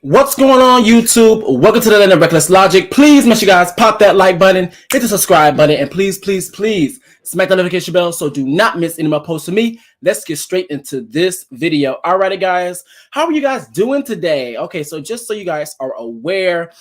What's going on, YouTube? Welcome to the land of recklesslogicc. Please make sure you guys pop that like button, hit the subscribe button, and please smack the notification bell so do not miss any more posts from me. Let's get straight into this video. Alrighty, guys, how are you guys doing today? Okay, so just so you guys are aware,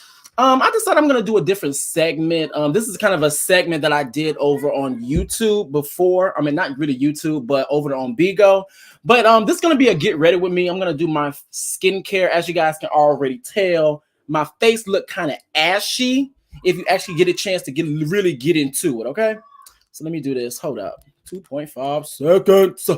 I decided I'm gonna do a different segment. This is kind of a segment that I did over on YouTube before. I mean, not really YouTube, but over on Bigo. But this is gonna be a get ready with me. I'm gonna do my skincare. As you guys can already tell, my face look kind of ashy. If you actually get a chance to really get into it, okay? So let me do this. Hold up, 2.5 seconds.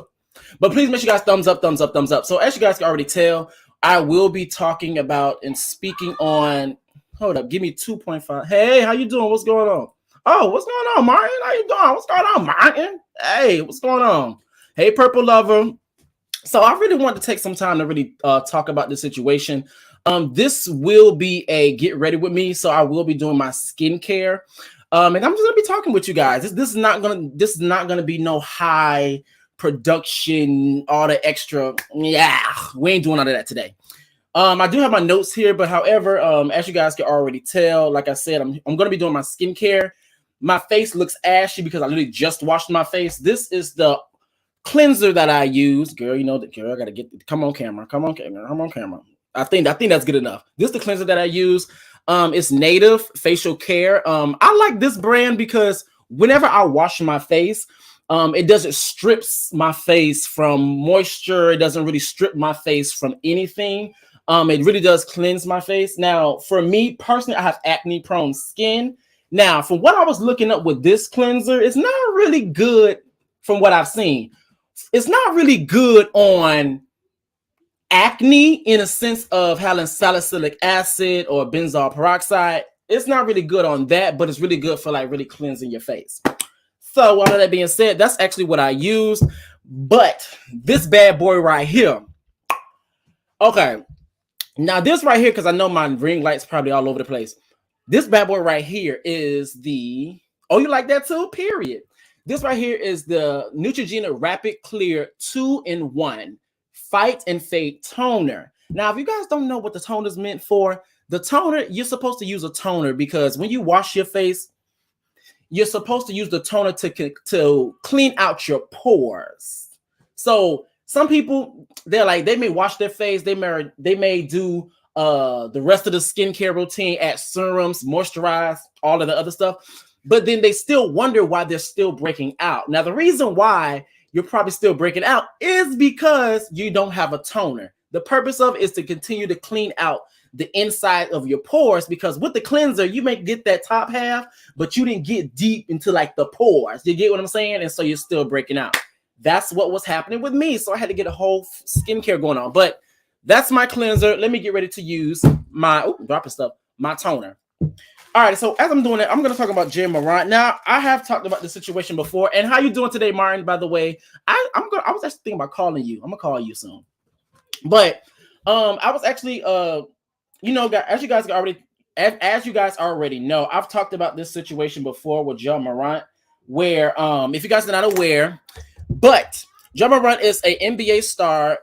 But please make sure you guys thumbs up. So as you guys can already tell, I will be talking about and speaking on. Hold up, give me 2.5. Hey, how you doing? What's going on? Oh, what's going on, Martin? How you doing? What's going on, Martin? Hey, what's going on? Hey, Purple Lover. So I really want to take some time to really talk about this situation. This will be a get ready with me. So I will be doing my skincare. And I'm just gonna be talking with you guys. This is not gonna be no high production, all the extra. Yeah, we ain't doing all of that today. I do have my notes here, but however, as you guys can already tell, like I said, I'm going to be doing my skincare. My face looks ashy because I literally just washed my face. This is the cleanser that I use. Girl, you know that, girl, I got to get, come on camera. I think that's good enough. This is the cleanser that I use. It's Native Facial Care. I like this brand because whenever I wash my face, it doesn't strip my face from moisture. It doesn't really strip my face from anything. It really does cleanse my face. Now, for me personally, I have acne-prone skin. Now, from what I was looking up with this cleanser, it's not really good from what I've seen. It's not really good on acne in a sense of having salicylic acid or benzoyl peroxide. It's not really good on that, but it's really good for like really cleansing your face. So, all of that being said, that's actually what I use. But this bad boy right here. Okay. Now, this right here, because I know my ring light's probably all over the place. This bad boy right here is the... Oh, you like that too? Period. This right here is the Neutrogena Rapid Clear 2-in-1 Fight and Fade Toner. Now, if you guys don't know what the toner is meant for, the toner, you're supposed to use a toner because when you wash your face, you're supposed to use the toner to clean out your pores. So some people, they may wash their face, they may do the rest of the skincare routine, add serums, moisturize, all of the other stuff, but then they still wonder why they're still breaking out. Now, the reason why you're probably still breaking out is because you don't have a toner. The purpose of it is to continue to clean out the inside of your pores, because with the cleanser, you may get that top half, but you didn't get deep into like the pores. You get what I'm saying? And so you're still breaking out. That's what was happening with me. So I had to get a whole skincare going on, but that's my cleanser. Let me get ready to use my, my toner. All right, so as I'm doing it, I'm going to talk about Jalen Morant. Now, I have talked about this situation before. And how you doing today, Martin? By the way, I was actually thinking about calling you. I'm going to call you soon. But I was actually, you know, as you guys already know, I've talked about this situation before with Jalen Morant, where if you guys are not aware, but Jalen Morant is an NBA star.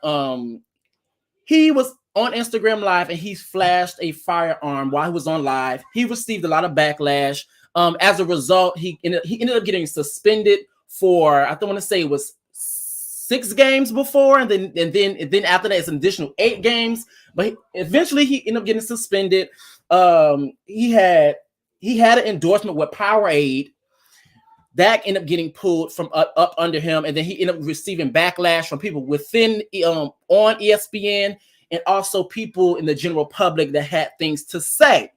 He was on Instagram Live and he flashed a firearm while he was on live. He received a lot of backlash. As a result, he ended up getting suspended for, I don't want to say it was 6 games before, and then after that it's an additional 8 games. But eventually he ended up getting suspended. He had an endorsement with Powerade that ended up getting pulled from up under him, and then he ended up receiving backlash from people within on ESPN and also people in the general public that had things to say.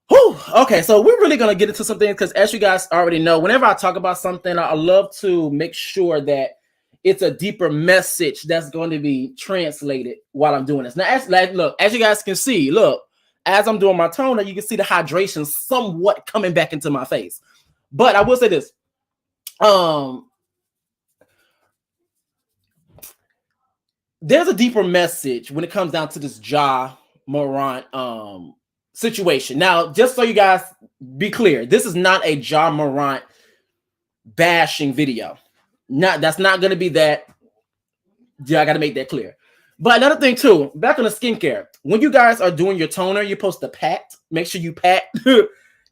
Whew. Okay, so we're really gonna get into something because, as you guys already know, whenever I talk about something, I love to make sure that it's a deeper message that's going to be translated while I'm doing this. Now, as you guys can see, look, as I'm doing my toner, you can see the hydration somewhat coming back into my face. But I will say this. There's a deeper message when it comes down to this Ja Morant situation. Now, just so you guys be clear, this is not a Ja Morant bashing video. That's not going to be that. Yeah, I got to make that clear. But another thing too, back on the skincare, when you guys are doing your toner, you're supposed to pat. Make sure you pat.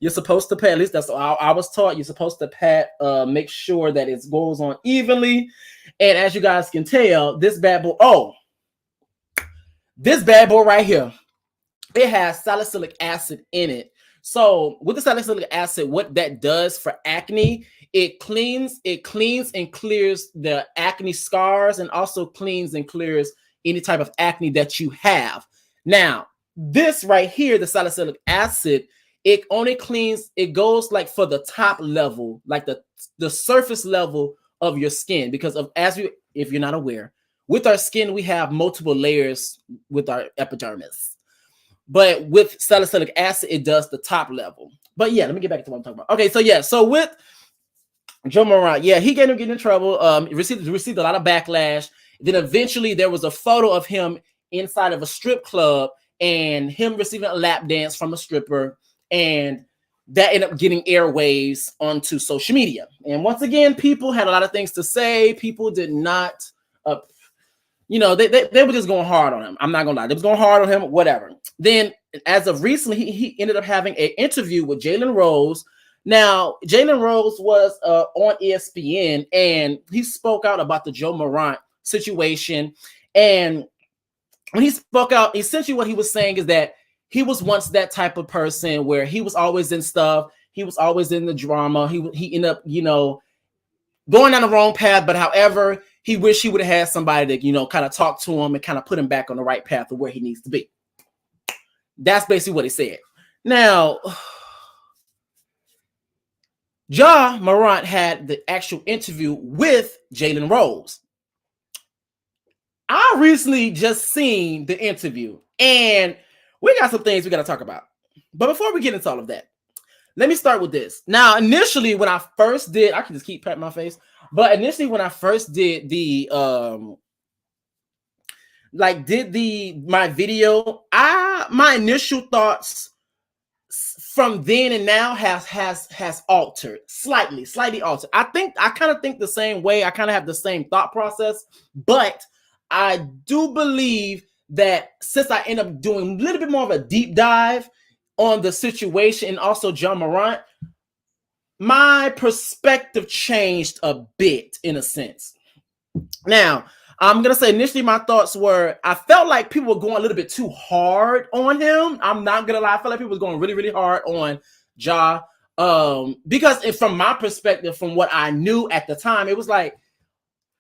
You're supposed to pat. At least that's what I was taught. You're supposed to pat. Make sure that it goes on evenly. And as you guys can tell, this bad boy. Oh, this bad boy right here. It has salicylic acid in it. So with the salicylic acid, what that does for acne, it cleans and clears the acne scars, and also cleans and clears any type of acne that you have. Now, this right here, the salicylic acid, it only cleans, it goes like for the top level, like the surface level of your skin, because of, if you're not aware, with our skin, we have multiple layers with our epidermis. But with salicylic acid, it does the top level. But yeah, let me get back to what I'm talking about. Okay, so yeah, so with Joe Morant, yeah, he ended up getting in trouble. Received a lot of backlash. Then eventually there was a photo of him inside of a strip club and him receiving a lap dance from a stripper, and that ended up getting airwaves onto social media. And once again, people had a lot of things to say. People did not, you know, they were just going hard on him. I'm not gonna lie, they was going hard on him, whatever. Then as of recently, he ended up having an interview with Jalen Rose. Now, Jalen Rose was on ESPN, and he spoke out about the Joe Morant situation. And when he spoke out, essentially what he was saying is that he was once that type of person where he was always in stuff. He was always in the drama. He ended up, you know, going down the wrong path. But however, he wished he would have had somebody to, you know, kind of talk to him and kind of put him back on the right path of where he needs to be. That's basically what he said. Now, Ja Morant had the actual interview with Jalen Rose. I recently just seen the interview, and we got some things we got to talk about. But before we get into all of that, let me start with this. Now, initially, when I first did, I can just keep patting my face, but initially when I first did the my video, my initial thoughts from then and now has altered slightly altered. I kind of think the same way. I kind of have the same thought process, but I do believe that since I end up doing a little bit more of a deep dive on the situation and also Ja Morant, my perspective changed a bit in a sense. Now, I'm going to say initially my thoughts were, I felt like people were going a little bit too hard on him. I'm not going to lie. I felt like people were going really, really hard on Ja. Because from my perspective, from what I knew at the time, it was like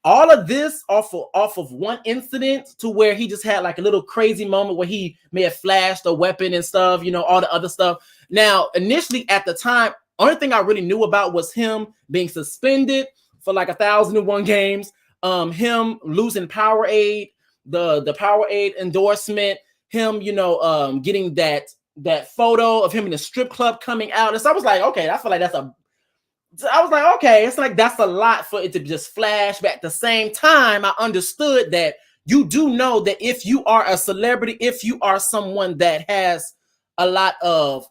all of this off of one incident to where he just had like a little crazy moment where he may have flashed a weapon and stuff, you know, all the other stuff. Now, initially at the time, only thing I really knew about was him being suspended for like 1,001 games. Him losing Powerade, the Powerade endorsement, him, you know, getting that photo of him in the strip club coming out. And so I was like, okay, I feel like okay, it's like that's a lot for it to just flash back. At the same time, I understood that you do know that if you are a celebrity, if you are someone that has a lot of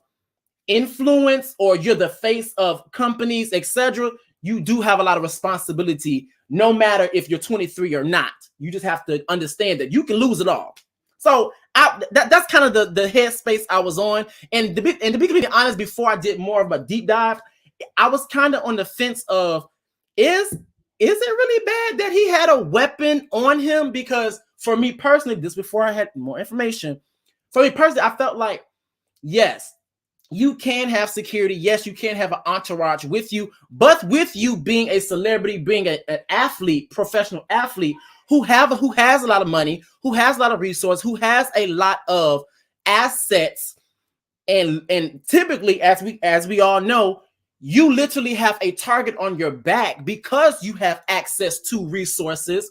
influence, or you're the face of companies, etc., you do have a lot of responsibility, no matter if you're 23 or not. You just have to understand that you can lose it all. So that's kind of the headspace I was on. And to be completely honest, before I did more of a deep dive, I was kind of on the fence of, is it really bad that he had a weapon on him? Because for me personally, this before I had more information, for me personally, I felt like, yes, you can have security. Yes, you can have an entourage with you, but with you being a celebrity, being an athlete, professional athlete who has a lot of money, who has a lot of resources, who has a lot of assets, and typically, as we all know, you literally have a target on your back because you have access to resources.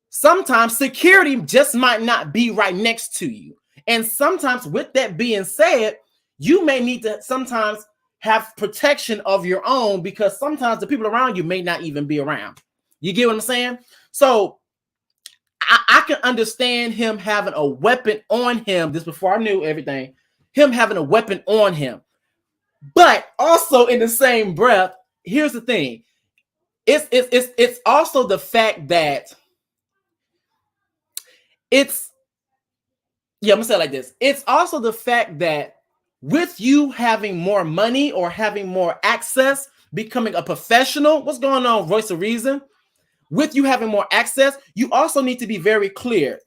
Sometimes security just might not be right next to you. And sometimes, with that being said, you may need to sometimes have protection of your own, because sometimes the people around you may not even be around. You get what I'm saying? So I can understand him having a weapon on him. This before I knew everything, him having a weapon on him. But also in the same breath, here's the thing. It's also the fact that it's yeah, I'm gonna say it like this. It's also the fact that with you having more money or having more access, becoming a professional, what's going on, voice of reason? With you having more access, you also need to be very clear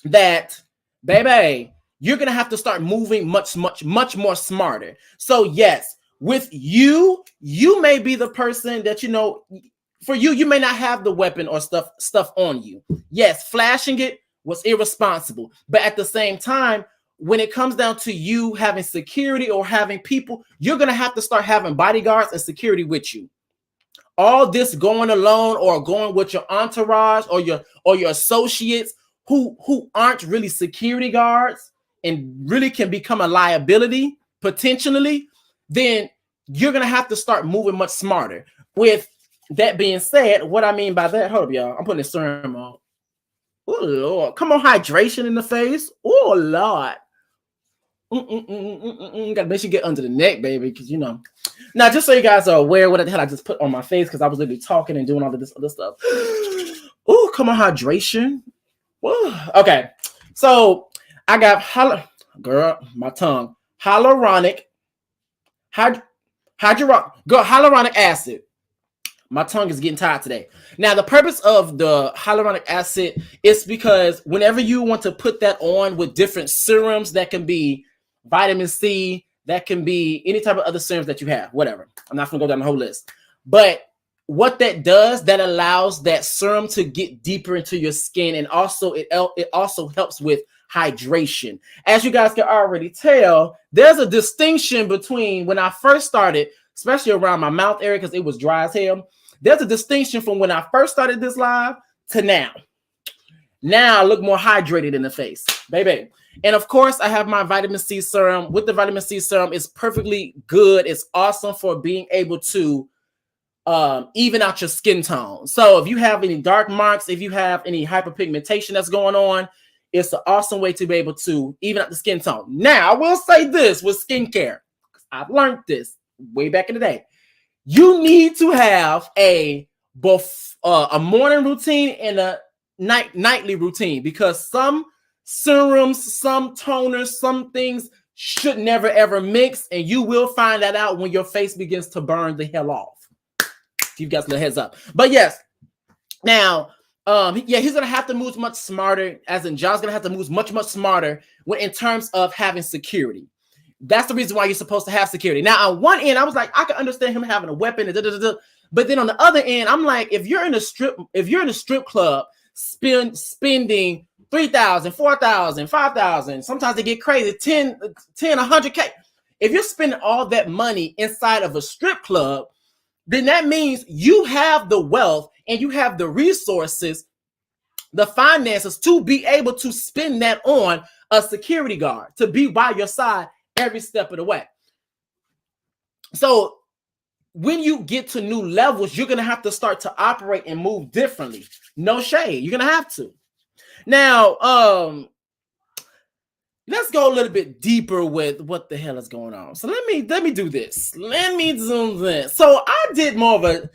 that, baby, you're gonna have to start moving much more smarter. So yes, with you may be the person that, you know, for you may not have the weapon or stuff on you. Yes, flashing it was irresponsible, but at the same time, when it comes down to you having security or having people, you're gonna have to start having bodyguards and security with you. All this going alone or going with your entourage or your associates who aren't really security guards and really can become a liability potentially, then you're gonna have to start moving much smarter. With that being said, what I mean by that, hold up, y'all. I'm putting this serum on. Oh Lord, come on, hydration in the face. Oh Lord. Gotta make sure you get under the neck, baby, because you know. Now, just so you guys are aware what the hell I just put on my face, because I was literally talking and doing all of this other stuff. Oh, come on, hydration. Woo. Okay, so I got my tongue. Hyaluronic acid. My tongue is getting tired today. Now, the purpose of the hyaluronic acid is because whenever you want to put that on with different serums, that can be vitamin C, that can be any type of other serums that you have, whatever. I'm not going to go down the whole list. But what that does, that allows that serum to get deeper into your skin, and also it also helps with hydration. As you guys can already tell, there's a distinction between when I first started, especially around my mouth area because it was dry as hell. There's a distinction from when I first started this live to now. Now I look more hydrated in the face, baby. And of course, I have my vitamin C serum. With the vitamin C serum, it's perfectly good. It's awesome for being able to even out your skin tone. So if you have any dark marks, if you have any hyperpigmentation that's going on, it's an awesome way to be able to even out the skin tone. Now, I will say this with skincare. I've learned this way back in the day. You need to have a morning routine and a nightly routine, because some serums, some toners, some things should never ever mix, and you will find that out when your face begins to burn the hell off. Give you guys a little heads up. But yes, now yeah, he's gonna have to move much smarter, as in John's gonna have to move much smarter when in terms of having security. That's the reason why you're supposed to have security. Now, on one end, I was like, I can understand him having a weapon, but then on the other end, I'm like, if you're in a strip club, spending $3,000, $4,000, $5,000, sometimes they get crazy, 10, 100K. If you're spending all that money inside of a strip club, then that means you have the wealth and you have the resources, the finances to be able to spend that on a security guard to be by your side every step of the way. So when you get to new levels, you're going to have to start to operate and move differently. No shade. You're going to have to. Now, let's go a little bit deeper with what the hell is going on. So let me do this. Let me zoom in. So I did more of a,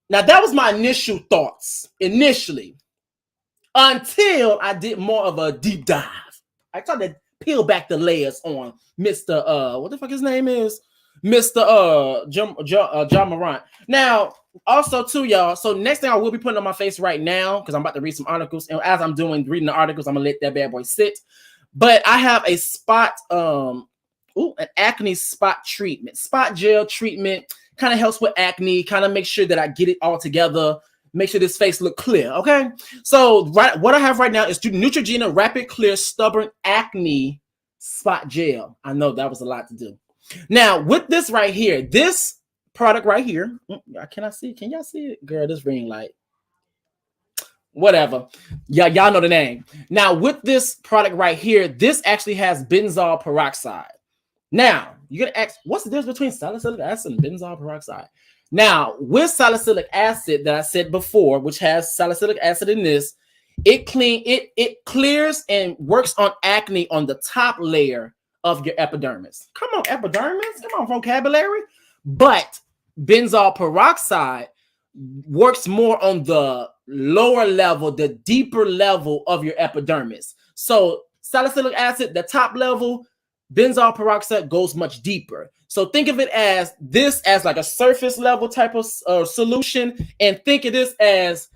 now that was my initial thoughts initially, until I did more of a deep dive. I tried to peel back the layers on Mr. What the fuck his name is? Mr. John Morant. Now, also too, y'all. So next thing I will be putting on my face right now, because I'm about to read some articles, and as I'm reading the articles, I'm gonna let that bad boy sit. But I have a spot, an acne spot treatment, spot gel treatment. Kind of helps with acne. Kind of make sure that I get it all together. Make sure this face look clear. Okay. So what I have right now is Neutrogena Rapid Clear Stubborn Acne Spot Gel. I know that was a lot to do. Now with this right here, this product right here, can I see? Can y'all see it? Girl, this ring light. Whatever. Yeah, y'all know the name. Now with this product right here, this actually has benzoyl peroxide. Now you're gonna ask, what's the difference between salicylic acid and benzoyl peroxide? Now with salicylic acid that I said before, which has salicylic acid in this, it clears and works on acne on the top layer of your epidermis. Come on, epidermis. Come on, vocabulary. But benzoyl peroxide works more on the lower level, the deeper level of your epidermis. So Salicylic acid, the top level, benzoyl peroxide goes much deeper. So think of it as this as like a surface level type of solution, and think of this as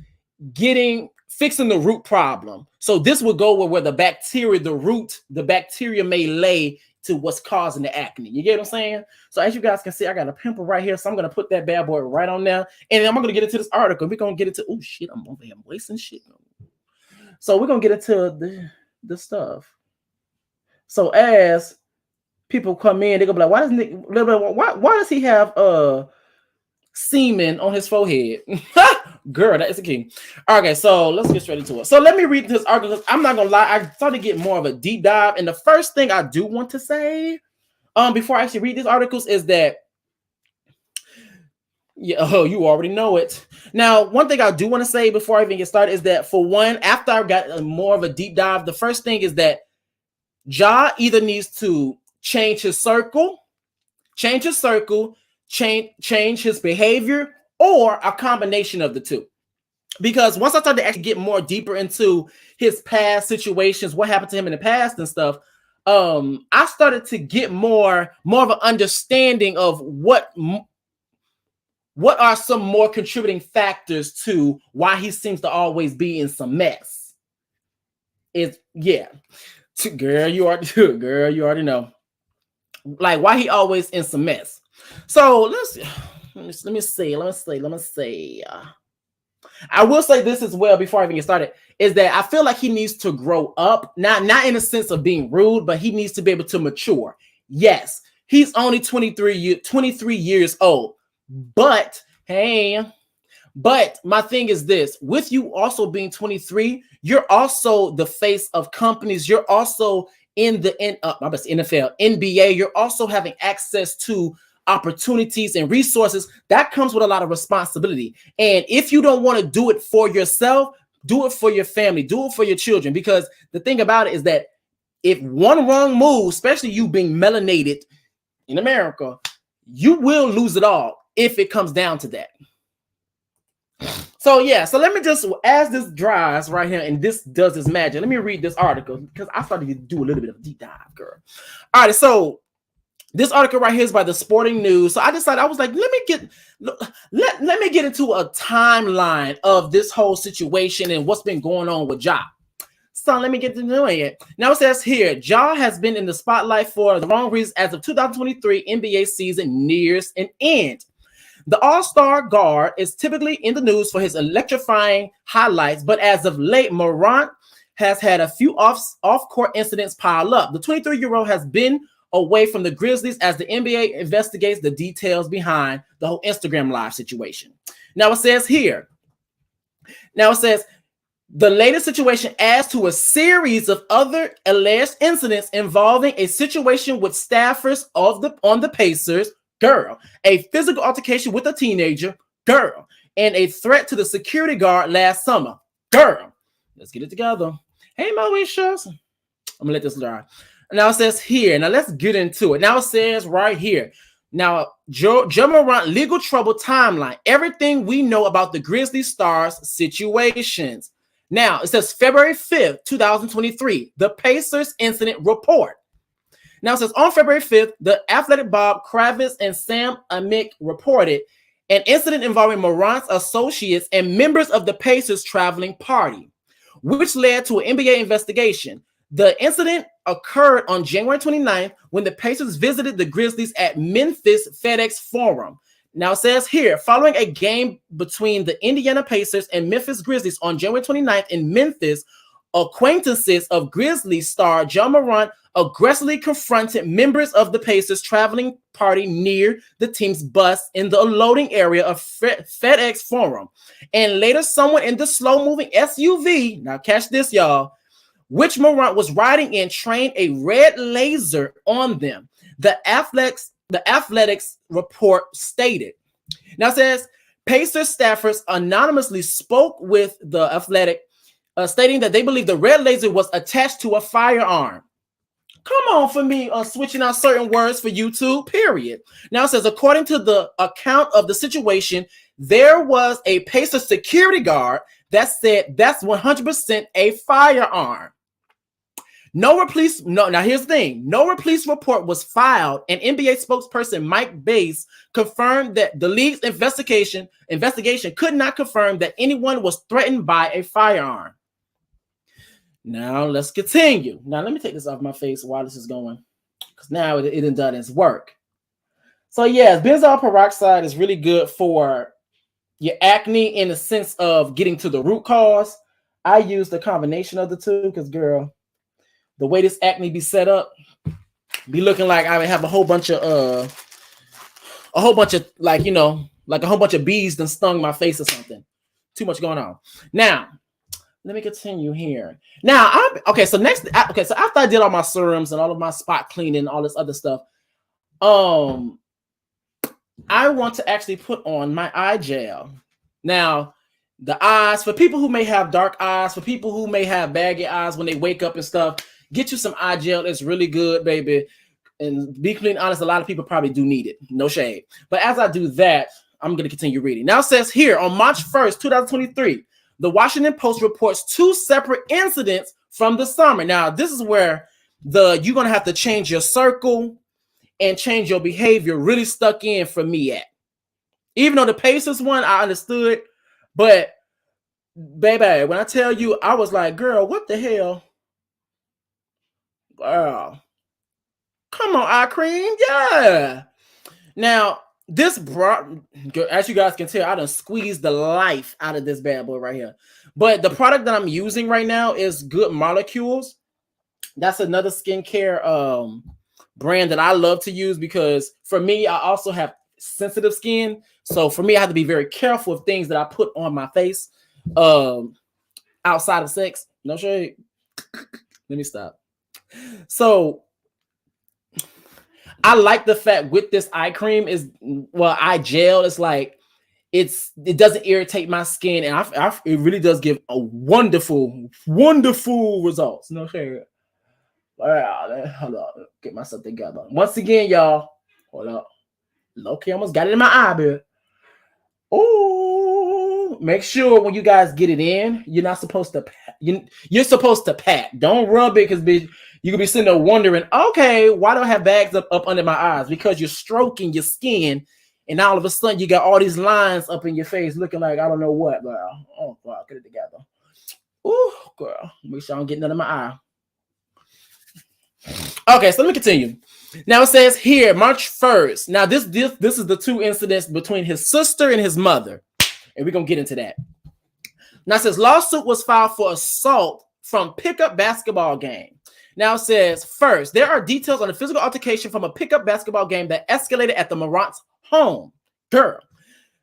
fixing the root problem. So this would go where the bacteria, the bacteria may lay to what's causing the acne. You get what I'm saying? So as you guys can see, I got a pimple right here. So I'm going to put that bad boy right on there. And I'm going to get into this article. We're going to get into, oh shit, I'm over here wasting shit. So we're going to get into the stuff. So as people come in, they're going to be like, why does he have semen on his forehead? Girl, that is the key. Okay, so let's get straight into it. So let me read this article. I'm not gonna lie, I started to get more of a deep dive. And the first thing I do want to say, before I actually read these articles, is that you already know it. Now, one thing I do want to say before I even get started is that, for one, after I got more of a deep dive, the first thing is that Ja either needs to change his circle, change his behavior, or a combination of the two. Because once I started to actually get more deeper into his past situations, what happened to him in the past and stuff, I started to get more of an understanding of what are some more contributing factors to why he seems to always be in some mess. Girl, you already know. Like, why he always in some mess. So let me see. I will say this as well before I even get started, is that I feel like he needs to grow up, not in a sense of being rude, but he needs to be able to mature. Yes, he's only 23 years old, but my thing is this: with you also being 23, you're also the face of companies. You're also in the NFL, NBA. You're also having access to opportunities and resources. That comes with a lot of responsibility. And if you don't want to do it for yourself, do it for your family, do it for your children. Because the thing about it is that if one wrong move, especially you being melanated in America, you will lose it all if it comes down to that. So yeah, so let me just, as this dries right here and this does its magic, let me read this article because I started to do a little bit of a deep dive, girl. All right, so this article right here is by the Sporting News. So I decided, I was like, let me get into a timeline of this whole situation and what's been going on with Ja. So let me get to doing it. Now it says here, Ja has been in the spotlight for the wrong reasons as of 2023 NBA season nears an end. The all-star guard is typically in the news for his electrifying highlights, but as of late, Morant has had a few off-court incidents pile up. The 23-year-old has been away from the Grizzlies as the NBA investigates the details behind the whole Instagram Live situation. Now it says here, the latest situation adds to a series of other alleged incidents involving a situation with staffers on the Pacers, girl, a physical altercation with a teenager, girl, and a threat to the security guard last summer, girl. Let's get it together. Hey, Moesha. I'm gonna let this dry. Now it says here. Now let's get into it. Now it says right here. Now, Ja Morant legal trouble timeline. Everything we know about the Grizzly Stars situations. Now it says February 5th, 2023. The Pacers incident report. Now it says on February 5th, the Athletic Bob Kravitz and Sam Amick reported an incident involving Morant's associates and members of the Pacers traveling party, which led to an NBA investigation. The incident occurred on January 29th when the Pacers visited the Grizzlies at Memphis FedEx Forum. Now it says here, following a game between the Indiana Pacers and Memphis Grizzlies on January 29th in Memphis, acquaintances of Grizzlies star Ja Morant aggressively confronted members of the Pacers traveling party near the team's bus in the loading area of FedEx Forum. And later someone in the slow-moving SUV, now catch this, y'all, which Morant was riding in, trained a red laser on them. The Athletics report stated. Now it says, Pacers staffers anonymously spoke with the Athletic, stating that they believe the red laser was attached to a firearm. Come on for me switching out certain words for YouTube, period. Now it says, according to the account of the situation, there was a Pacer security guard that said that's 100% a firearm. Now here's the thing. No police report was filed, and NBA spokesperson Mike Bass confirmed that the league's investigation could not confirm that anyone was threatened by a firearm. Now let's continue. Now let me take this off my face while this is going, because now it done done its work. So yes, benzoyl peroxide is really good for your acne in the sense of getting to the root cause. I use the combination of the two because, girl, the way this acne be set up, be looking like I would have a whole bunch of like, you know, like a whole bunch of bees done stung my face or something. Too much going on. Now, let me continue here. Now, so after I did all my serums and all of my spot cleaning and all this other stuff, I want to actually put on my eye gel. Now, the eyes, for people who may have dark eyes, for people who may have baggy eyes when they wake up and stuff, get you some eye gel. It's really good, baby. And be clean honest, a lot of people probably do need it. No shade. But as I do that, I'm going to continue reading. Now it says here, on March 1st, 2023, the Washington Post reports 2 separate incidents from the summer. Now, this is where you're going to have to change your circle and change your behavior really stuck in for me at. Even though the Pacers one, I understood. But, baby, when I tell you, I was like, girl, what the hell? Girl. Come on, eye cream. Yeah. Now, this as you guys can tell, I done squeezed the life out of this bad boy right here. But the product that I'm using right now is Good Molecules. That's another skincare brand that I love to use because for me, I also have sensitive skin. So for me, I have to be very careful of things that I put on my face outside of sex. No shade. Let me stop. So I like the fact with this eye cream eye gel, it's like it doesn't irritate my skin, and it really does give a wonderful results. No shade. All right, hold on, get myself together. Once again, y'all, hold up. Okay, almost got it in my eye, baby. Oh, make sure when you guys get it in, you're not supposed to. You're supposed to pat. Don't rub it, because you could be sitting there wondering, okay, why do I have bags up under my eyes? Because you're stroking your skin, and all of a sudden you got all these lines up in your face, looking like I don't know what, girl. Oh, girl, get it together. Oh, girl, make sure I don't get none in my eye. Okay, so let me continue. Now it says here, March 1st. Now this is the 2 incidents between his sister and his mother, and we're gonna get into that. Now it says lawsuit was filed for assault from pickup basketball game. Now it says first, there are details on a physical altercation from a pickup basketball game that escalated at the Morant's home. Girl.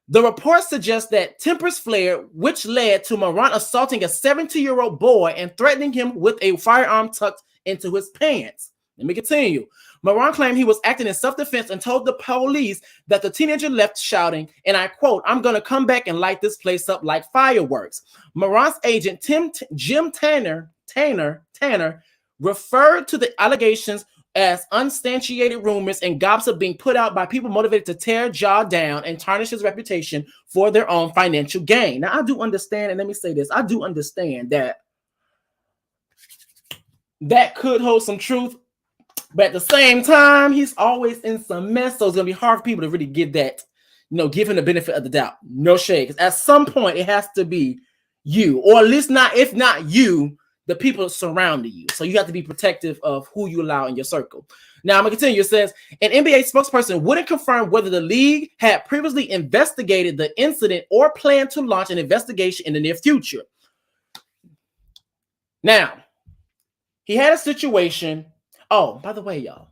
The report suggests that tempers flared, which led to Morant assaulting a 17-year-old boy and threatening him with a firearm tucked into his pants. Let me continue. Morant claimed he was acting in self-defense and told the police that the teenager left shouting, and I quote, "I'm going to come back and light this place up like fireworks." Morant's agent, Jim Tanner, referred to the allegations as unsubstantiated rumors and gossip being put out by people motivated to tear Ja down and tarnish his reputation for their own financial gain. Now, I do understand, and let me say this, I do understand that could hold some truth, but at the same time, he's always in some mess, so it's going to be hard for people to really give that, give him the benefit of the doubt. No shade, because at some point, it has to be you, or at least if not you, the people surrounding you. So you have to be protective of who you allow in your circle. Now, I'm going to continue. It says, an NBA spokesperson wouldn't confirm whether the league had previously investigated the incident or planned to launch an investigation in the near future. Now, he had a situation. Oh, by the way, y'all,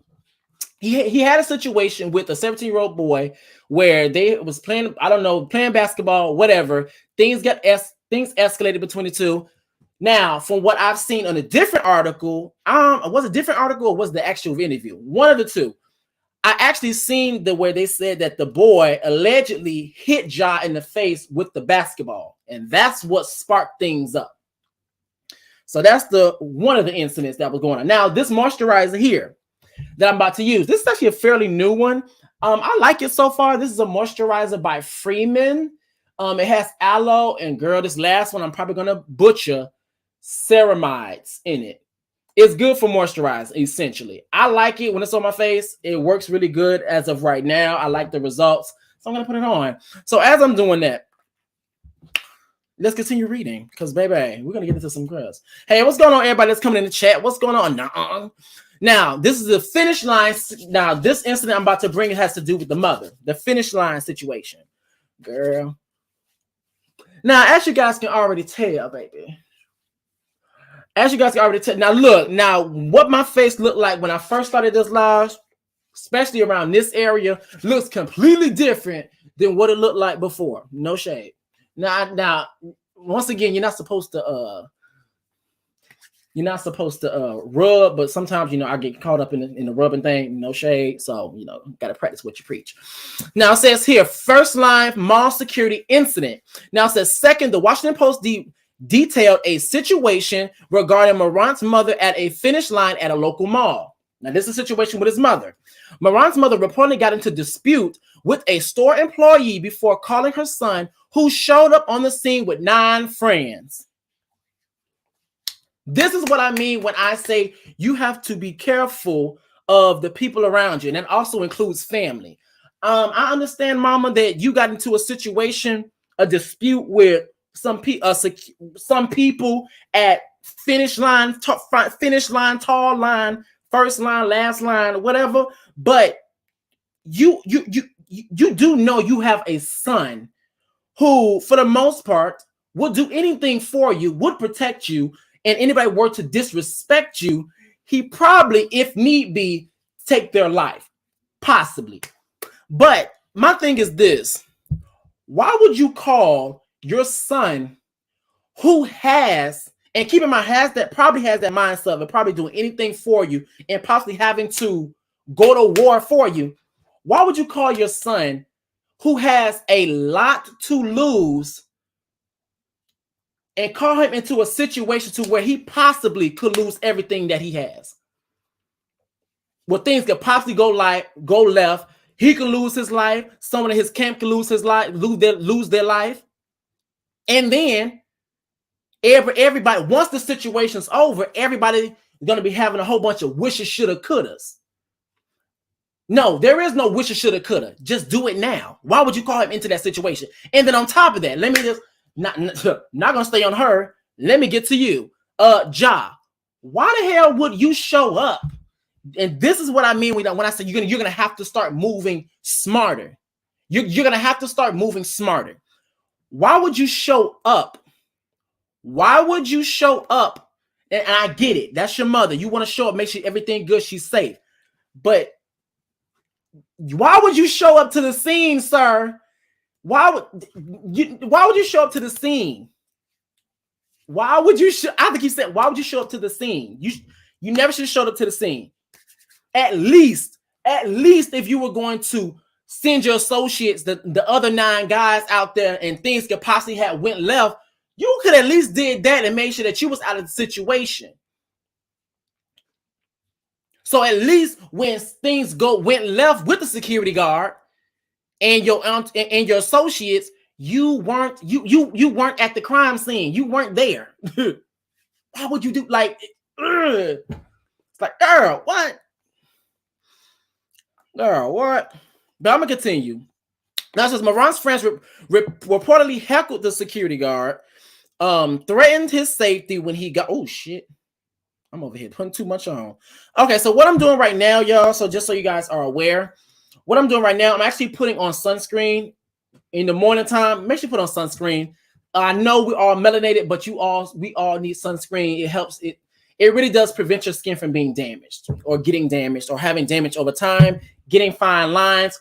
he had a situation with a 17-year-old boy where they was playing, playing basketball, whatever. Things escalated between the two. Now, from what I've seen on a different article, was it a different article or was the actual interview? One of the two. I actually seen where they said that the boy allegedly hit Ja in the face with the basketball, and that's what sparked things up. So that's one of the incidents that was going on. Now, this moisturizer here that I'm about to use, this is actually a fairly new one. I like it so far. This is a moisturizer by Freeman. It has aloe, and girl, this last one I'm probably gonna butcher, ceramides in it. It's good for moisturize, essentially. I like it when it's on my face. It works really good as of right now. I like the results. So I'm going to put it on. So as I'm doing that, let's continue reading because, baby, we're going to get into some girls. Hey, what's going on, everybody that's coming in the chat? What's going on? Now, this is the finish line. Now, this incident I'm about to bring has to do with the mother. The finish line situation. Girl. Now, as you guys can already tell, baby. As you guys can already tell. Now, look. Now, what my face looked like when I first started this live, especially around this area, looks completely different than what it looked like before. No shade. Now, once again, you're not supposed to rub, but sometimes, I get caught up in the rubbing thing. No shade. So, gotta practice what you preach. Now it says here, first line mall security incident. Now it says second, the Washington Post detailed a situation regarding Morant's mother at a finish line at a local mall. Now, this is a situation with his mother. Morant's mother reportedly got into dispute with a store employee before calling her son, who showed up on the scene with 9 friends. This is what I mean when I say you have to be careful of the people around you, and that also includes family. I understand, Mama, that you got into a situation, a dispute with some people at finish line, tall line, first line, last line, whatever. But you do know you have a son who, for the most part, would do anything for you, would protect you, and anybody were to disrespect you, he probably, if need be, take their life, possibly. But my thing is this: why would you call your son, who has, and keep in mind, probably has that mindset of probably doing anything for you and possibly having to go to war for you? Why would you call your son, who has a lot to lose, and call him into a situation to where he possibly could lose everything that he has? Well, things could possibly go left. He could lose his life. Someone in his camp could lose his life, lose their life. And then everybody, once the situation's over, everybody is going to be having a whole bunch of wishes, shoulda, couldas. No, there is no wishes, shoulda, coulda. Just do it now. Why would you call him into that situation? And then on top of that, let me just not gonna stay on her. Let me get to you, Ja. Why the hell would you show up? And this is what I mean when I say you're gonna have to start moving smarter. You're gonna have to start moving smarter. Why would you show up? Why would you show up? And I get it. That's your mother. You want to show up, make sure everything good, she's safe. But why would you show up to the scene, sir? Why would you show up to the scene? Why would you? I think he said, why would you show up to the scene? You never should have showed up to the scene. At least if you were going to send your associates, the other 9 guys out there, and things could possibly have went left, you could at least did that and made sure that you was out of the situation. So at least when things went left with the security guard and your associates, you weren't at the crime scene. You weren't there. Why would you do it's like, girl, what? Girl, what? But I'm gonna continue. Now it says Morant's friends reportedly heckled the security guard, threatened his safety when he got. Oh shit! I'm over here putting too much on. Okay, so what I'm doing right now, y'all. So just so you guys are aware, what I'm doing right now, I'm actually putting on sunscreen in the morning time. Make sure you put on sunscreen. I know we're all melanated, but we all need sunscreen. It helps. It really does prevent your skin from being damaged or getting damaged or having damage over time, getting fine lines,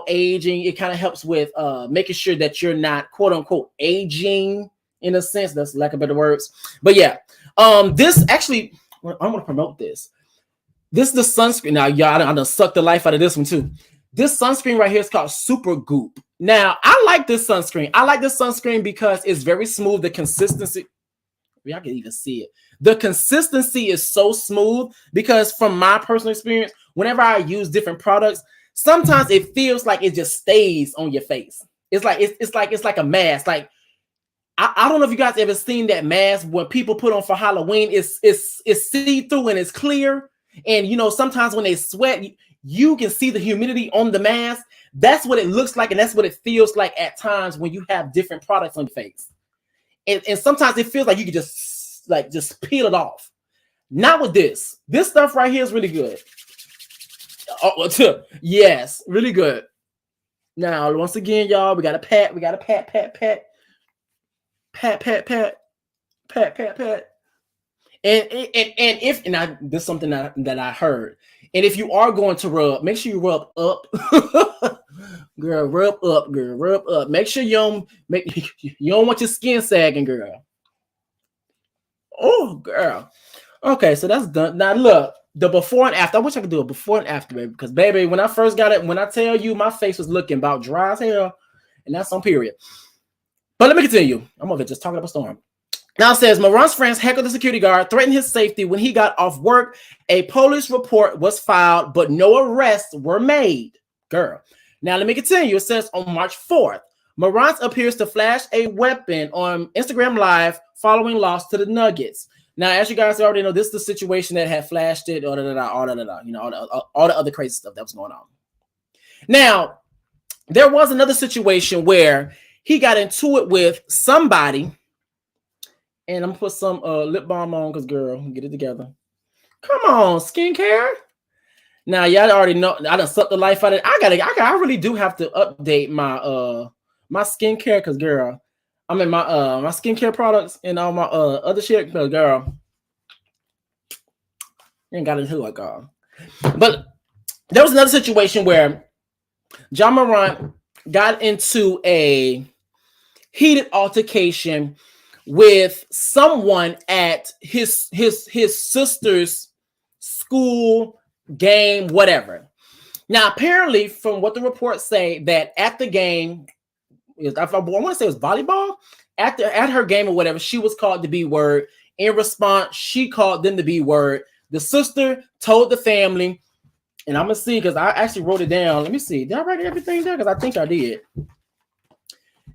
aging. It kind of helps with making sure that you're not, quote unquote, aging in a sense. That's lack of better words. But yeah, this actually, I'm going to promote this. This is the sunscreen. Now, y'all, I done sucked the life out of this one too. This sunscreen right here is called Super Goop. Now, I like this sunscreen. I like this sunscreen because it's very smooth. The consistency, I can even see it. The consistency is so smooth because from my personal experience, whenever I use different products, sometimes it feels like it just stays on your face. It's like a mask. Like I don't know if you guys ever seen that mask when people put on for Halloween. It's see-through and it's clear. And you know, sometimes when they sweat, you can see the humidity on the mask. That's what it looks like, and that's what it feels like at times when you have different products on your face. And sometimes it feels like you can just peel it off. Not with this. This stuff right here is really good. Oh, yes, really good. Now, once again, y'all, we got to pat. We got to pat. And this is something that I heard. And if you are going to rub, make sure you rub up. Girl, rub up, girl, rub up. Make sure you don't want your skin sagging, girl. Oh, girl. Okay, so that's done. Now look, the before and after. I wish I could do a before and after, baby. Because baby, when I first got it, when I tell you my face was looking about dry as hell, and that's on period. But let me continue. I'm over just talking about Storm. Now it says Morant's friends heckled the security guard, threatened his safety when he got off work. A police report was filed, but no arrests were made. Girl. Now let me continue. It says on March 4th, Morant appears to flash a weapon on Instagram Live following loss to the Nuggets. Now, as you guys already know, this is the situation that had flashed it, you know, all the other crazy stuff that was going on. Now, there was another situation where he got into it with somebody, and I'm gonna put some lip balm on because, girl, get it together. Come on, skincare. Now, y'all already know I done sucked the life out of it. I really do have to update my my skincare because, girl, I mean my my skincare products and all my other shit, because, girl, ain't got into it, girl. But there was another situation where Ja Morant got into a heated altercation with someone at his sister's school game, whatever. Now, apparently, from what the reports say, that at the game, I want to say it was volleyball, at her game or whatever, she was called the B word. In response, she called them the B word. The sister told the family, and I'm gonna see because I actually wrote it down. Let me see. Did I write everything down? Because I think I did.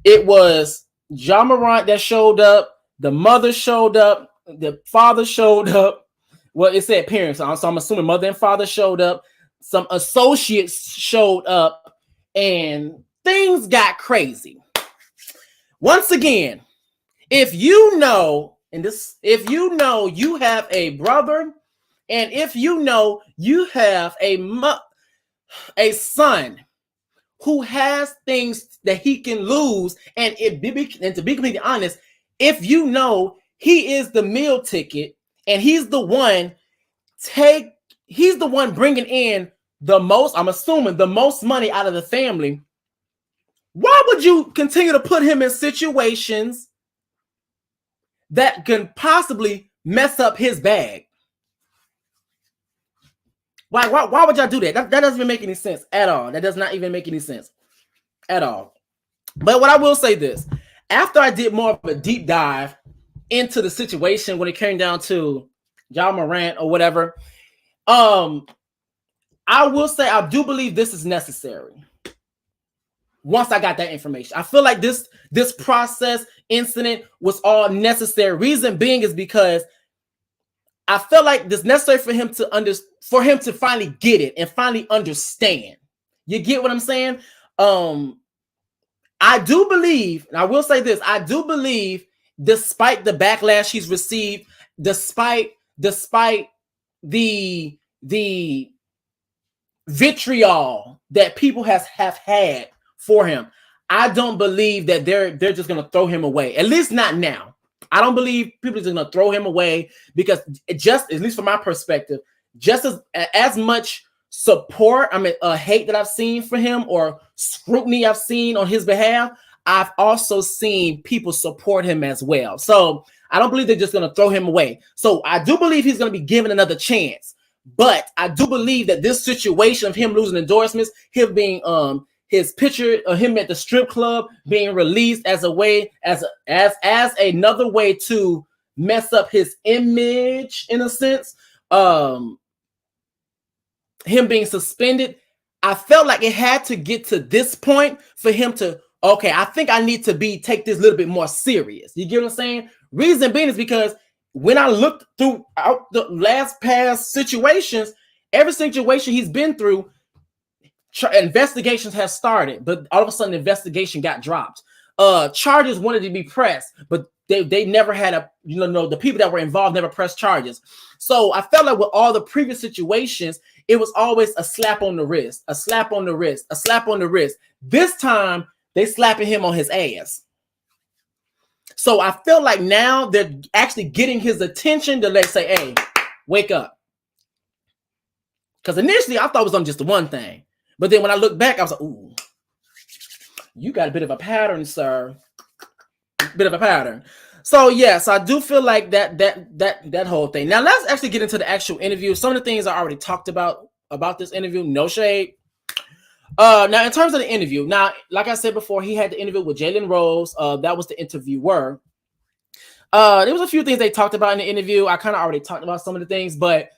It was Ja Morant that showed up. The mother showed up. The father showed up. Well, it said parents, so I'm assuming mother and father showed up. Some associates showed up, and things got crazy. Once again, if you know, if you know you have a brother, and if you know you have a son who has things that he can lose, and to be completely honest, if you know he is the meal ticket and he's the one bringing in the most, I'm assuming the most money out of the family, why would you continue to put him in situations that can possibly mess up his bag? Why would y'all do that? That doesn't even make any sense at all. That does not even make any sense at all. But what I will say this, after I did more of a deep dive into the situation when it came down to Ja Morant or whatever, I will say I do believe this is necessary. Once I got that information, I feel like this process incident was all necessary. Reason being is because I felt like this necessary for him to finally get it and finally understand. You get what I'm saying? I do believe, and I will say this, I do believe, despite the backlash he's received, despite the vitriol that people have had for him, I don't believe that they're just gonna throw him away. At least not now. I don't believe people are just gonna throw him away, because it just, at least from my perspective, just as much support, hate that I've seen for him or scrutiny I've seen on his behalf, I've also seen people support him as well. So I don't believe they're just gonna throw him away. So I do believe he's gonna be given another chance. But I do believe that this situation of him losing endorsements, him being his picture of him at the strip club being released as a way, as another way to mess up his image, in a sense, him being suspended, I felt like it had to get to this point for him to okay, I think I need to take this a little bit more serious. You get what I'm saying? Reason being is because when I looked throughout the last past situations, every situation he's been through, investigations have started, but all of a sudden the investigation got dropped. Charges wanted to be pressed, but they never had the people that were involved never pressed charges. So I felt like with all the previous situations, it was always a slap on the wrist, a slap on the wrist, a slap on the wrist. This time they slapping him on his ass. So I feel like now they're actually getting his attention to let's say, hey, wake up. Because initially I thought it was on just the one thing. But then when I look back, I was like, ooh, you got a bit of a pattern, sir. Bit of a pattern. So yes, I do feel like that whole thing. Now let's actually get into the actual interview. Some of the things I already talked about this interview. No shade. Now in terms of the interview, now like I said before, he had the interview with Jalen Rose. That was the interviewer. There was a few things they talked about in the interview. I kind of already talked about some of the things, but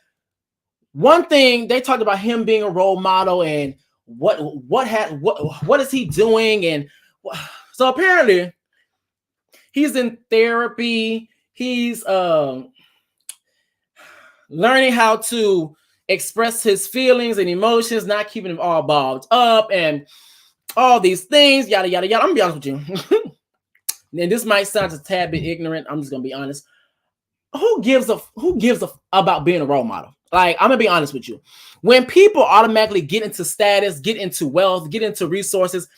one thing they talked about him being a role model and what is he doing, and so apparently he's in therapy. He's learning how to express his feelings and emotions, not keeping them all balled up and all these things, yada yada yada. I'm gonna be honest with you. And this might sound a tad bit ignorant. I'm just gonna be honest. Who gives a about being a role model? Like, I'm gonna be honest with you. When people automatically get into status, get into wealth, get into resources,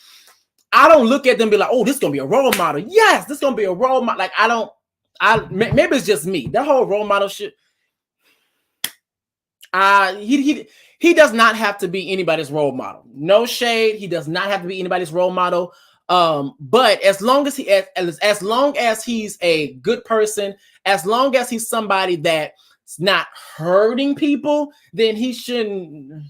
I don't look at them and be like, oh, this is gonna be a role model. Yes, this is gonna be a role model. Like, maybe it's just me. That whole role model shit. He does not have to be anybody's role model. No shade. He does not have to be anybody's role model. But as long as he's a good person, as long as he's somebody that's not hurting people, then he shouldn't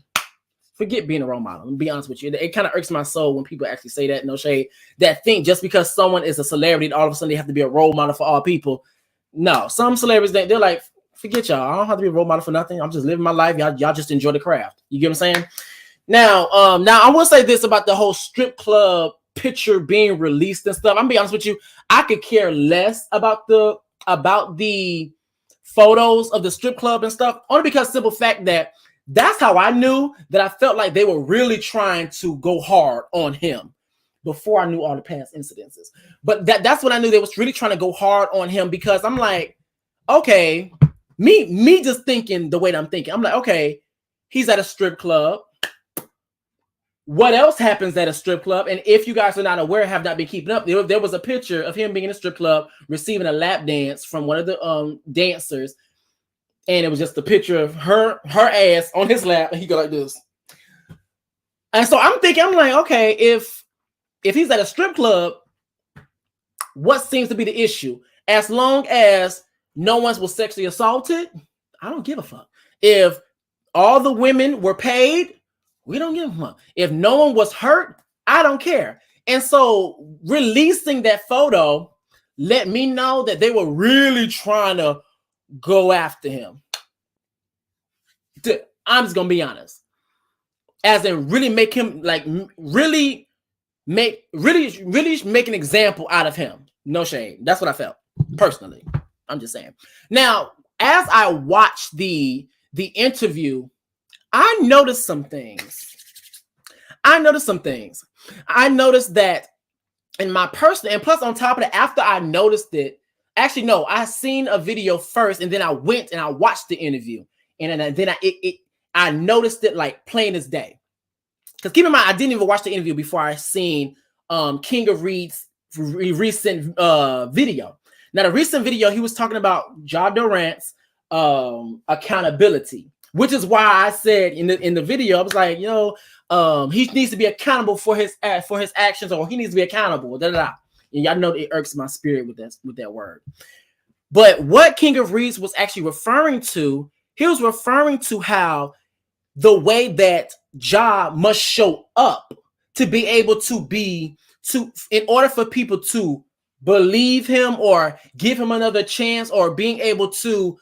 forget being a role model. I'm gonna be honest with you. It kind of irks my soul when people actually say that, no shade, that think just because someone is a celebrity, all of a sudden they have to be a role model for all people. No, some celebrities, they're like, forget y'all. I don't have to be a role model for nothing. I'm just living my life. Y'all just enjoy the craft. You get what I'm saying? Now I will say this about the whole strip club picture being released and stuff. I'm gonna be honest with you. I could care less about the photos of the strip club and stuff, only because simple fact that that's how I knew that I felt like they were really trying to go hard on him before I knew all the past incidences. But that's when I knew they was really trying to go hard on him, because I'm like, okay, me just thinking the way that I'm thinking. I'm like, okay, he's at a strip club. What else happens at a strip club? And if you guys are not aware, have not been keeping up, there was a picture of him being in a strip club receiving a lap dance from one of the dancers, and it was just a picture of her ass on his lap, and he go like this. And so I'm thinking, I'm like, okay, if he's at a strip club, what seems to be the issue? As long as no one was sexually assaulted, I don't give a fuck. If all the women were paid, we don't give a fuck. If no one was hurt, I don't care. And so releasing that photo let me know that they were really trying to go after him. I'm just gonna be honest. As in really make him, like, really make an example out of him. No shade. That's what I felt personally. I'm just saying. Now, as I watched the interview, I noticed some things. I noticed that in my personal, and plus on top of that, after I noticed it, actually, no, I seen a video first, and then I went and I watched the interview. And then I noticed it like plain as day. Because keep in mind, I didn't even watch the interview before I seen King of Reed's recent video. Now, the recent video, he was talking about Ja Durant's accountability, which is why I said in the video, I was like, he needs to be accountable for his actions, or he needs to be accountable. Da, da, da. And y'all know it irks my spirit with that word. But what King of Reeds was actually referring to, he was referring to how the way that Ja must show up to be able to in order for people to believe him or give him another chance, or being able to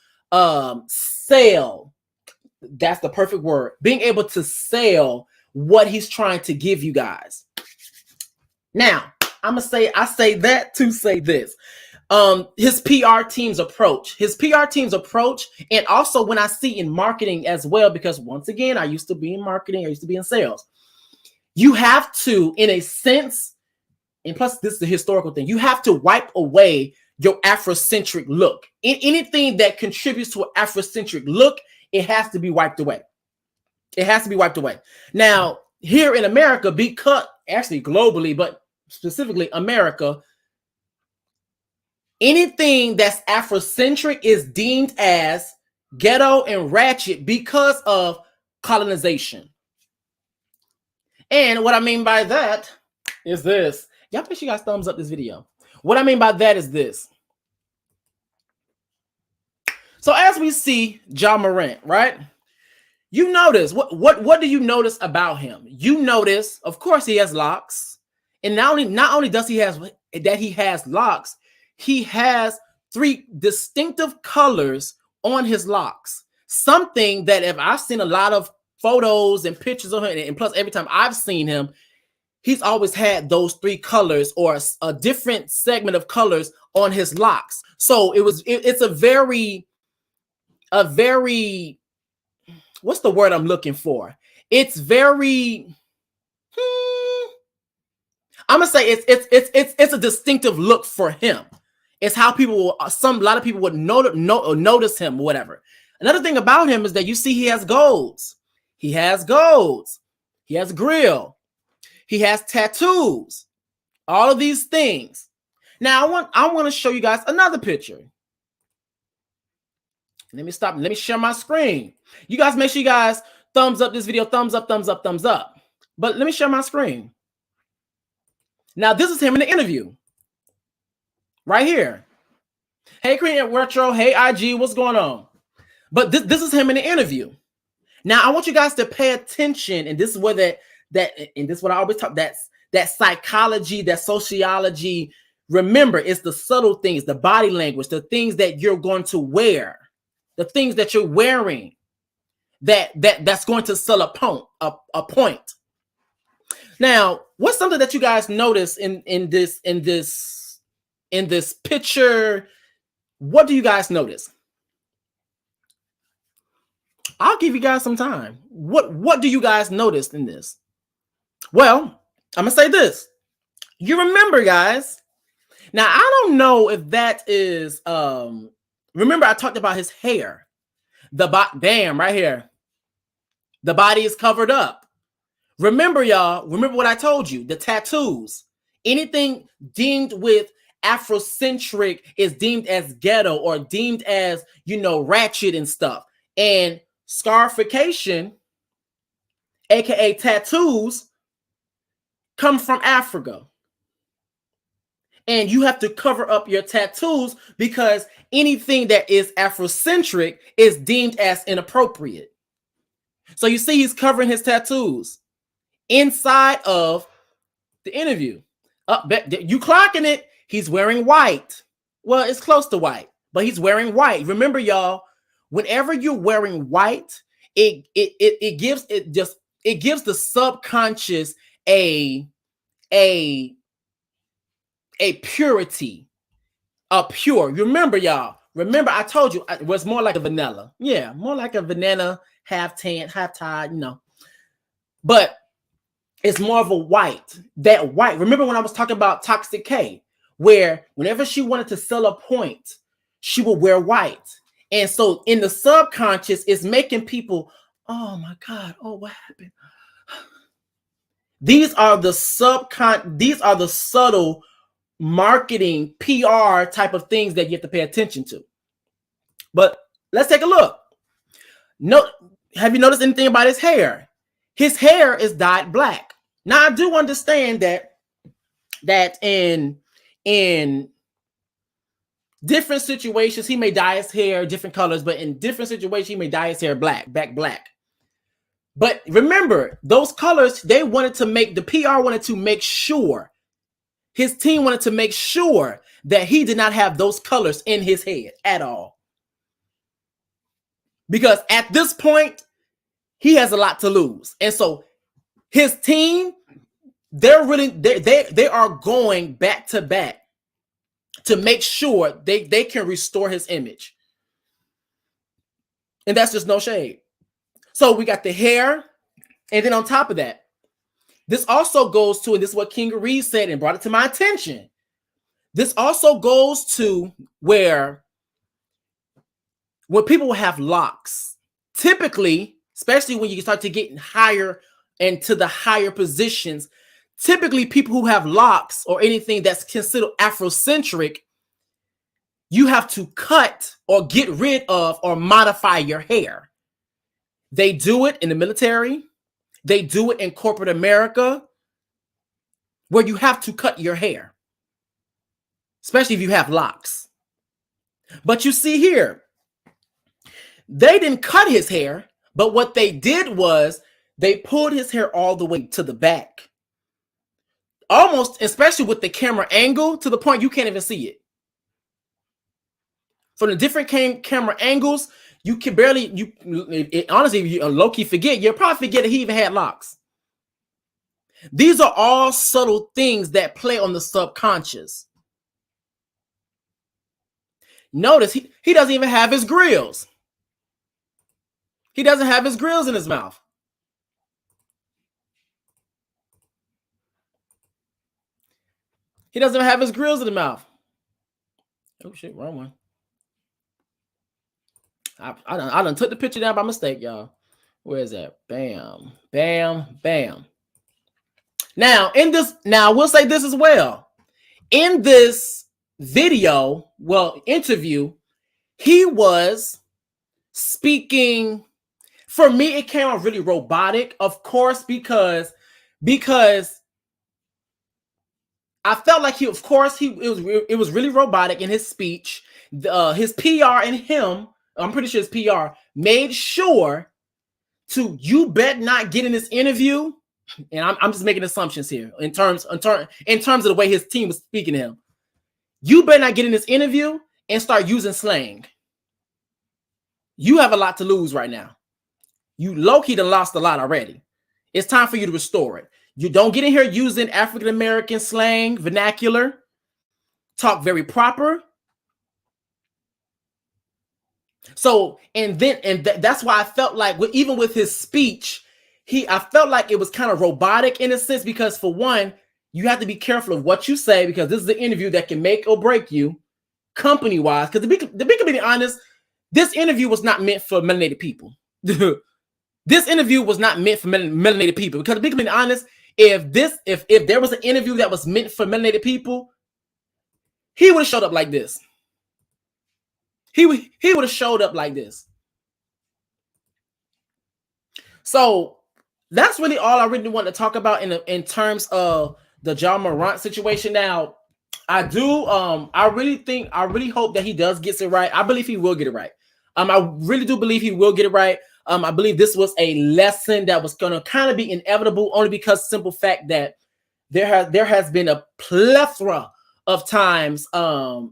sell. That's the perfect word. Being able to sell what he's trying to give you guys. Now, I say that to say this. His PR team's approach, and also when I see in marketing as well, because once again, I used to be in marketing, I used to be in sales. You have to, in a sense, and plus this is the historical thing, you have to wipe away your Afrocentric look. Anything that contributes to an Afrocentric look, it has to be wiped away. It has to be wiped away. Now, here in America, because actually globally, but specifically America, anything that's Afrocentric is deemed as ghetto and ratchet because of colonization. And what I mean by that is this. Y'all make sure you guys thumbs up this video. What I mean by that is this. So as we see Ja Morant, right? You notice, what do you notice about him? You notice, of course, he has locks. And not only does he has locks, he has 3 distinctive colors on his locks. Something that if I've seen a lot of photos and pictures of him, and plus every time I've seen him, he's always had those 3 colors or a different segment of colors on his locks. So it's a very, what's the word I'm looking for? It's very, I'm gonna say it's a distinctive look for him. It's how people a lot of people would notice him, whatever. Another thing about him is that you see he has golds. He has golds. He has grill. He has tattoos. All of these things. Now I want to show you guys another picture. Let me stop. Let me share my screen. You guys make sure you guys thumbs up this video. Thumbs up, thumbs up, thumbs up. But let me share my screen. Now this is him in the interview. Right here. Hey, Korean Retro. Hey, IG. What's going on? But this is him in the interview. Now I want you guys to pay attention, and this is where and this is what I always talk. That psychology, that sociology. Remember, it's the subtle things, the body language, the things that you're going to wear, the things that you're wearing, that's going to sell a point. Now, what's something that you guys notice in this picture? What do you guys notice? I'll give you guys some time. What do you guys notice in this? Well, I'm gonna say this. You remember, guys. Now, I don't know if that is remember I talked about his hair. Damn, right here. The body is covered up. Remember, y'all, remember what I told you, the tattoos. Anything deemed with Afrocentric is deemed as ghetto or deemed as, ratchet and stuff. And scarification, aka tattoos, come from Africa. And you have to cover up your tattoos because anything that is Afrocentric is deemed as inappropriate. So you see he's covering his tattoos inside of the interview. You clocking it. He's wearing white. Well, it's close to white, but he's wearing white. Remember, y'all, whenever you're wearing white, it gives the subconscious a purity, pure. Remember, y'all. Remember, I told you it was more like a vanilla. Yeah, more like a banana, half tan, half tied, But it's more of a white. That white. Remember when I was talking about Toxic K, where whenever she wanted to sell a point, she would wear white. And so in the subconscious, it's making people, oh my God, oh, what happened? These are the subtle marketing, PR type of things that you have to pay attention to. But let's take a look. Have you noticed anything about his hair? His hair is dyed black. Now I do understand that in different situations he may dye his hair different colors, but in different situations he may dye his hair black. But remember, those colors, they wanted to make, the PR wanted to make sure, his team wanted to make sure that he did not have those colors in his head at all. Because at this point, he has a lot to lose. And so his team, they are going back to back to make sure they can restore his image. And that's just no shade. So we got the hair, and then on top of that, this also goes to, and this is what King Reed said and brought it to my attention. This also goes to where when people have locks, typically, especially when you start to get higher into the higher positions, typically people who have locks or anything that's considered Afrocentric, you have to cut or get rid of or modify your hair. They do it in the military. They do it in corporate America, where you have to cut your hair, especially if you have locks. But you see here, they didn't cut his hair, but what they did was they pulled his hair all the way to the back. Almost, especially with the camera angle, to the point you can't even see it. From the different camera angles, you can barely, honestly, if you low-key forget, you'll probably forget that he even had locks. These are all subtle things that play on the subconscious. Notice he doesn't even have his grills. He doesn't have his grills in his mouth. He doesn't have his grills in the mouth. Oh shit, wrong one. I done took the picture down by mistake, y'all. Where is that? Bam, bam, bam. Now, I will say this as well. In this video, interview, he was speaking. For me, it came out really robotic, of course, because I felt like it was really robotic in his speech. His PR and him, I'm pretty sure his PR made sure you bet not get in this interview. And I'm just making assumptions here in terms of the way his team was speaking to him. You better not get in this interview and start using slang. You have a lot to lose right now. You low-key done lost a lot already. It's time for you to restore it. You don't get in here using African-American slang, vernacular. Talk very proper. So, that's why I felt like, even with his speech, I felt like it was kind of robotic in a sense, because for one, you have to be careful of what you say, because this is the interview that can make or break you company-wise. Because to be completely honest, this interview was not meant for melanated people. This interview was not meant for melanated people, because to be completely honest, if there was an interview that was meant for melanated people, he would have showed up like this. He would have showed up like this. So that's really all I really want to talk about in terms of the Ja Morant situation. Now, I really hope that he does get it right. I believe he will get it right. I really do believe he will get it right. I believe this was a lesson that was going to kind of be inevitable, only because simple fact that there has been a plethora of times, of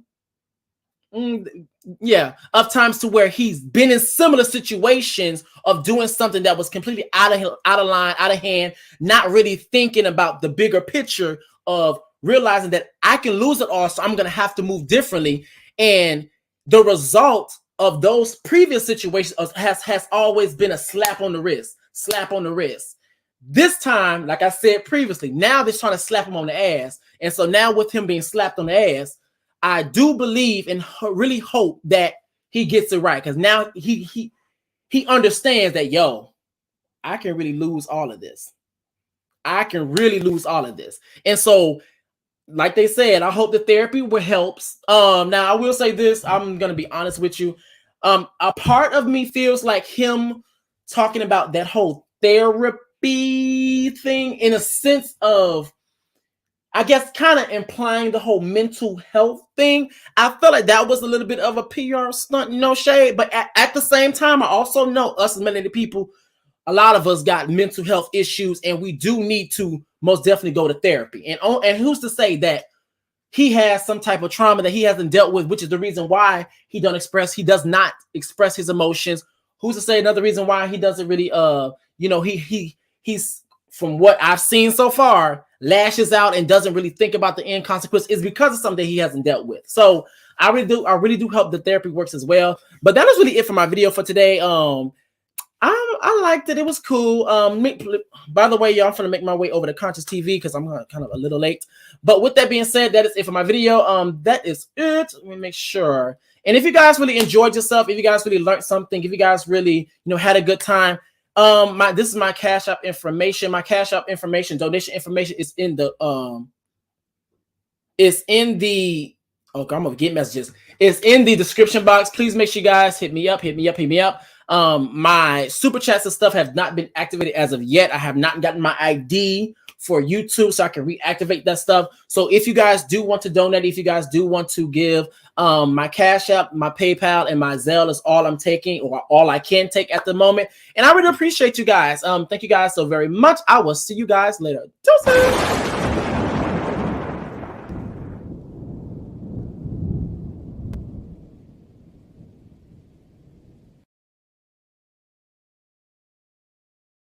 times to where he's been in similar situations of doing something that was completely out of line, out of hand, not really thinking about the bigger picture of realizing that I can lose it all, so I'm going to have to move differently. And the result of those previous situations has always been a slap on the wrist. This time, like I said previously, now they're trying to slap him on the ass. And so now with him being slapped on the ass, I do believe and really hope that he gets it right, because now he understands that, I can really lose all of this. And so, like they said, I hope the therapy will help. Now I will say this, I'm going to be honest with you. A part of me feels like him talking about that whole therapy thing in a sense of, I guess, kind of implying the whole mental health thing. I felt like that was a little bit of a PR stunt, no shade. But at the same time, I also know us as melanated people, a lot of us got mental health issues, and we do need to most definitely go to therapy. And who's to say that he has some type of trauma that he hasn't dealt with, which is the reason why he does not express his emotions. Who's to say another reason why he doesn't really, he's, from what I've seen so far, lashes out and doesn't really think about the end consequence is because of something he hasn't dealt with. So I really do hope the therapy works as well. But that is really it for my video for today. I liked it. It was cool. By the way, y'all, I'm gonna make my way over to Conscious TV because I'm kind of a little late. But with that being said, that is it for my video. That is it. Let me make sure. And if you guys really enjoyed yourself, if you guys really learned something, if you guys really, had a good time, this is my Cash App information. My Cash App information, donation information is in the okay, I'm gonna get messages. It's in the description box. Please make sure you guys hit me up. My super chats and stuff have not been activated as of yet. I have not gotten my ID for YouTube so I can reactivate that stuff. So if you guys do want to donate, if you guys do want to give, my Cash App, my PayPal, and my Zelle is all I'm taking, or all I can take at the moment. And I really appreciate you guys. Thank you guys so very much. I will see you guys later. Deuces.